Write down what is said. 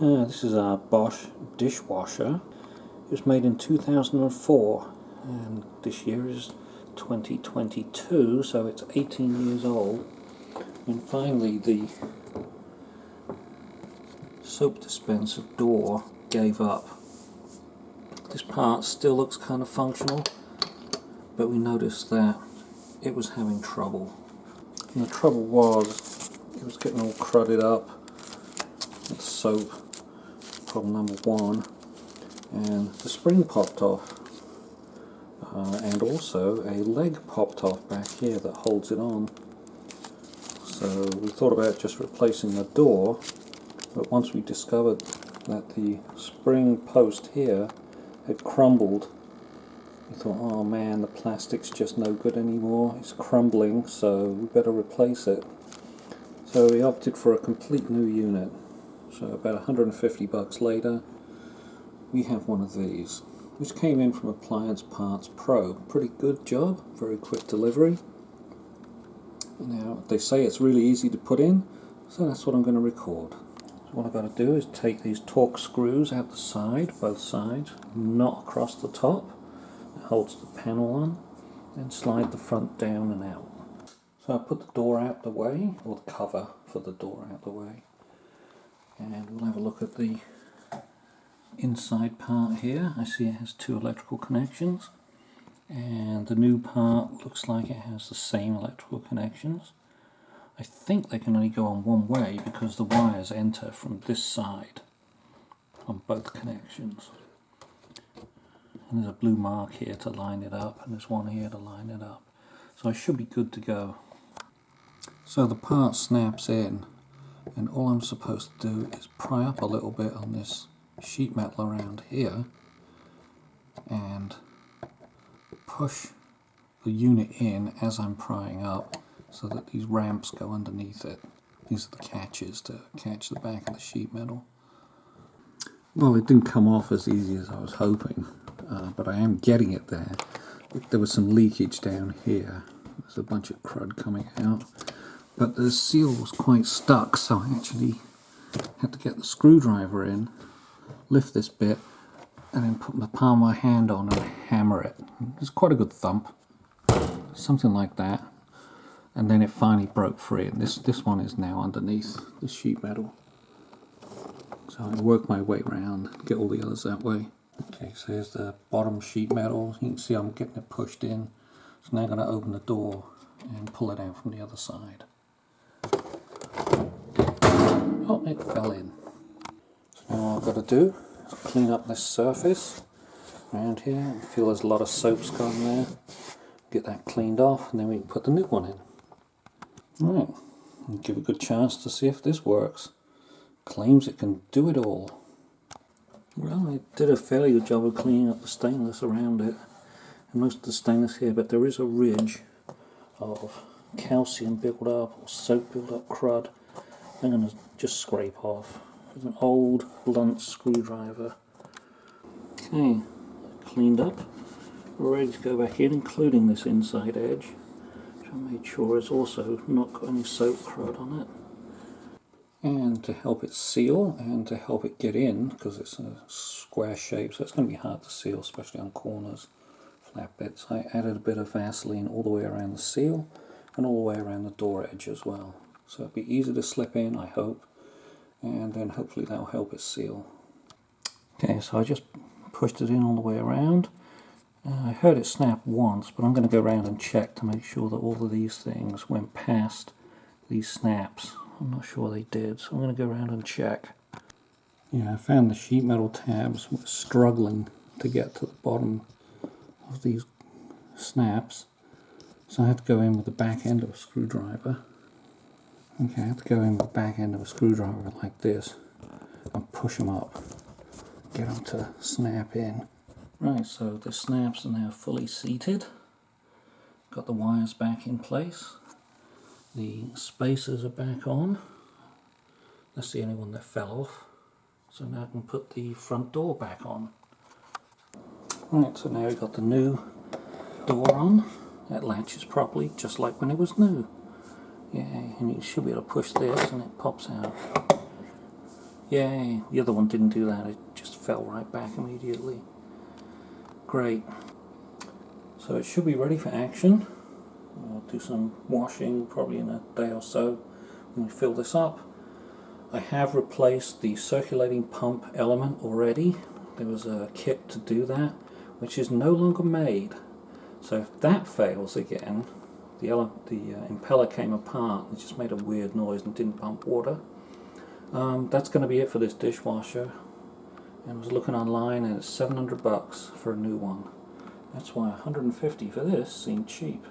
This is our Bosch Dishwasher. It was made in 2004 and this year is 2022, so it's 18 years old. And finally the soap dispenser door gave up. This part still looks kind of functional, but we noticed that it was having trouble. And the trouble was, it was getting all crudded up with soap, problem number one, and the spring popped off. And also a leg popped off back here that holds it on. So we thought about just replacing the door, but once we discovered that the spring post here had crumbled, we thought, oh man, the plastic's just no good anymore, it's crumbling, so we better replace it. So we opted for a complete new unit. So about 150 bucks later, we have one of these, which came in from AppliancePartsPros. Pretty good job, very quick delivery. Now they say it's really easy to put in, so that's what I'm going to record. So what I've got to do is take these Torx screws out the side, both sides, not across the top. It holds the panel on, then slide the front down and out. So I put the door out the way, or the cover for the door out the way, and we'll have a look at the inside part here. I see it has two electrical connections, and the new part looks like it has the same electrical connections. I think they can only go on one way because the wires enter from this side on both connections. And there's a blue mark here to line it up, and there's one here to line it up. So I should be good to go. So the part snaps in, and all I'm supposed to do is pry up a little bit on this sheet metal around here and push the unit in as I'm prying up so that these ramps go underneath it. These are the catches to catch the back of the sheet metal. Well, it didn't come off as easy as I was hoping, but I am getting it there. There was some leakage down here. There's a bunch of crud coming out, but the seal was quite stuck, so I actually had to get the screwdriver in, lift this bit, and then put the palm of my hand on and hammer it. It's quite a good thump, something like that, and then it finally broke free, and this one is now underneath the sheet metal. So I work my way around, get all the others that way. Okay, so here's the bottom sheet metal. You can see I'm getting it pushed in. So now I'm going to open the door and pull it out from the other side. Oh, it fell in. So now all I've got to do is clean up this surface around here. I feel there's a lot of soap's gone there. Get that cleaned off, and then we can put the new one in. Right, and give it a good chance to see if this works. Claims it can do it all. Well, it did a fairly good job of cleaning up the stainless around it, and most of the stainless here, but there is a ridge of calcium built up, or soap built up crud. I'm going to just scrape off with an old blunt screwdriver. Okay, cleaned up. We're ready to go back in, including this inside edge, which I made sure is also not got any soap crud on it. And to help it seal and to help it get in, because it's a square shape, so it's going to be hard to seal, especially on corners, flat bits, I added a bit of Vaseline all the way around the seal and all the way around the door edge as well. So it'll be easy to slip in, I hope, and then hopefully that'll help it seal. Okay, so I just pushed it in all the way around. I heard it snap once, but I'm going to go around and check to make sure that all of these things went past these snaps. I'm not sure they did, so I'm going to go around and check. Yeah, I found the sheet metal tabs were struggling to get to the bottom of these snaps, so I had to go in with the back end of a screwdriver. Okay, I have to go in with the back end of a screwdriver like this and push them up, get them to snap in. Right, so the snaps are now fully seated. Got the wires back in place. The spacers are back on. That's the only one that fell off. So now I can put the front door back on. Right, so now we've got the new door on. That latches properly, just like when it was new. Yeah, and you should be able to push this and it pops out. Yay, the other one didn't do that, it just fell right back immediately. Great. So it should be ready for action. I'll do some washing probably in a day or so when we fill this up. I have replaced the circulating pump element already. There was a kit to do that, which is no longer made. So if that fails again, the impeller came apart and just made a weird noise and didn't pump water. That's going to be it for this dishwasher. And I was looking online and it's $700 for a new one. That's why $150 for this seemed cheap.